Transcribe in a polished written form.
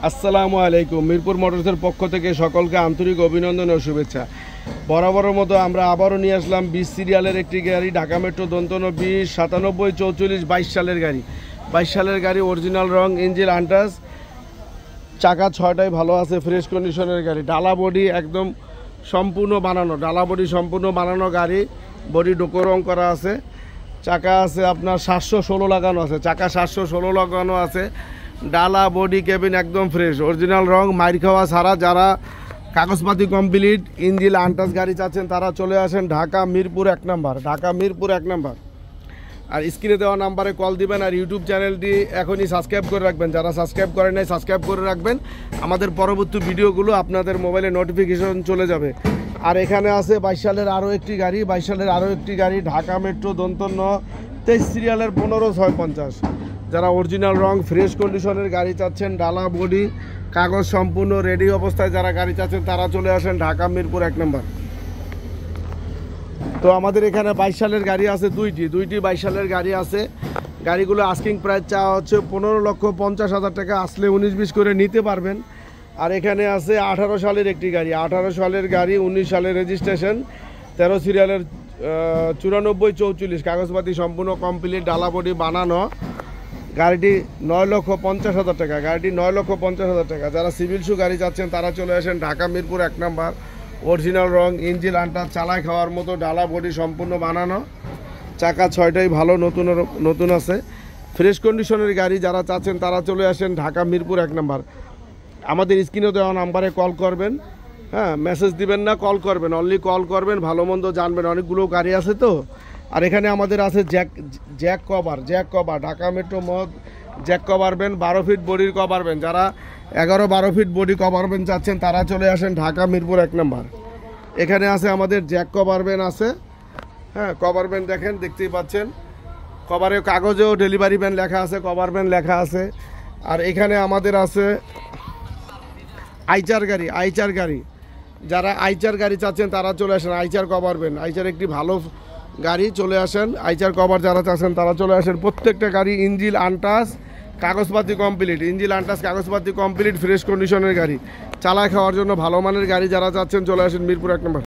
আসসালামু আলাইকুম। মিরপুর মোটরসের পক্ষ থেকে সকলকে আন্তরিক অভিনন্দন ও শুভেচ্ছা। বরাবরের মতো আমরা আবারও নিয়ে আসলাম 20 সিরিয়ালের একটি গাড়ি, ঢাকা মেট্রো দন্তন 20 97 44 22 সালের গাড়ি। 22 সালের গাড়ি, অরিজিনাল রং, ইঞ্জিন আনটাচ, চাকা 6টাই ভালো আছে, ফ্রেশ কন্ডিশনের গাড়ি। ডালা বডি একদম সম্পূর্ণ বানানো, ডালা বডি সম্পূর্ণ বানানো গাড়ি। বডি ডোকো রং করা আছে। চাকা আছে আপনার 716 লাগানো আছে, চাকা 716 লাগানো আছে। ডালা বডি কেবিন একদম ফ্রেশ, অরিজিনাল রং, মাইর খাওয়া ছাড়া। যারা কাগজপাতি কমপ্লিট, ইঞ্জিন আনটাচ গাড়ি চাচ্ছেন তারা চলে আসেন ঢাকা মিরপুর 1 নম্বর, ঢাকা মিরপুর 1 নম্বর। আর স্ক্রিনে দেওয়া নাম্বারে কল দিবেন। আর ইউটিউব চ্যানেলটি এখনই সাবস্ক্রাইব করে রাখবেন, যারা সাবস্ক্রাইব করেন নাই সাবস্ক্রাইব করে রাখবেন। আমাদের পরবর্তী ভিডিওগুলো আপনাদের মোবাইলে নোটিফিকেশন চলে যাবে। আর এখানে আছে 22 সালের আরও একটি গাড়ি, 22 সালের আরও একটি গাড়ি, ঢাকা মেট্রো দন্তন 23 সিরিয়ালের 15650। যারা অরিজিনাল রং, ফ্রেশ কন্ডিশনের গাড়ি চাচ্ছেন, ডালা বডি কাগজ সম্পূর্ণ রেডি অবস্থায় যারা গাড়ি চাচ্ছেন তারা চলে আসেন ঢাকা মিরপুর 1 নম্বর। তো আমাদের এখানে 22 সালের গাড়ি আছে দুইটি 22 সালের গাড়ি আছে। গাড়িগুলো আস্কিং প্রাইস চাওয়া হচ্ছে 15,50,000 টাকা, আসলে 19-20 করে নিতে পারবেন। আর এখানে আছে 18 সালের একটি গাড়ি, 18 সালের গাড়ি, 19 সালের রেজিস্ট্রেশন, 13 সিরিয়ালের 9444, কাগজপাতি সম্পূর্ণ কমপ্লিট, ডালা বডি বানানো। গাড়িটি 9,50,000 টাকা, গাড়িটি 9,50,000 টাকা। যারা সিভিল শু গাড়ি চাচ্ছেন তারা চলে আসেন ঢাকা মিরপুর 1 নম্বর। অরিজিনাল রং, ইঞ্জিন আনটাচ, চালায় খাওয়ার মতো, ডালা বডি সম্পূর্ণ বানানো, চাকা 6টাই ভালো, নতুন আছে, ফ্রেশ কন্ডিশনের গাড়ি। যারা চাচ্ছেন তারা চলে আসেন ঢাকা মিরপুর 1 নম্বর। আমাদের স্ক্রিনে দেওয়া নাম্বারে কল করবেন, হ্যাঁ, মেসেজ দিবেন না, কল করবেন, অনলি কল করবেন, ভালো মন্দ জানবেন। অনেকগুলো গাড়ি আছে তো। আর এখানে আমাদের আছে জ্যাক কভার, ঢাকা মেট্রো মদ জ্যাক কভার ভ্যান, 12 ফিট বডির কভার ভ্যান। যারা 11-12 ফিট বডি কভার ভ্যান চাচ্ছেন তারা চলে আসেন ঢাকা মিরপুর 1 নম্বর। এখানে আছে আমাদের জ্যাক কভার ভ্যান আছে, হ্যাঁ, কভার ভ্যান দেখতেই পাচ্ছেন। কভারে কাগজেও ডেলিভারি ভ্যান লেখা আছে, কভার ভ্যান লেখা আছে। আর এখানে আমাদের আছে আইচার গাড়ি। যারা আইচার গাড়ি চাচ্ছেন তারা চলে আসেন, আইচার কভার ভ্যান, আইচার একটি ভালো গাড়ি, চলে আসেন। আইচার কভার যারা চাচ্ছেন তারা চলে আসেন। প্রত্যেকটা গাড়ি ইঞ্জিন আনটাচ, কাগজপাতি কমপ্লিট, ইঞ্জিন আনটাচ, কাগজপাতি কমপ্লিট, ফ্রেশ কন্ডিশনের গাড়ি, চালায় খাওয়ার জন্য ভালো মানের গাড়ি। যারা চাচ্ছেন চলে আসেন মিরপুর 1 নম্বর।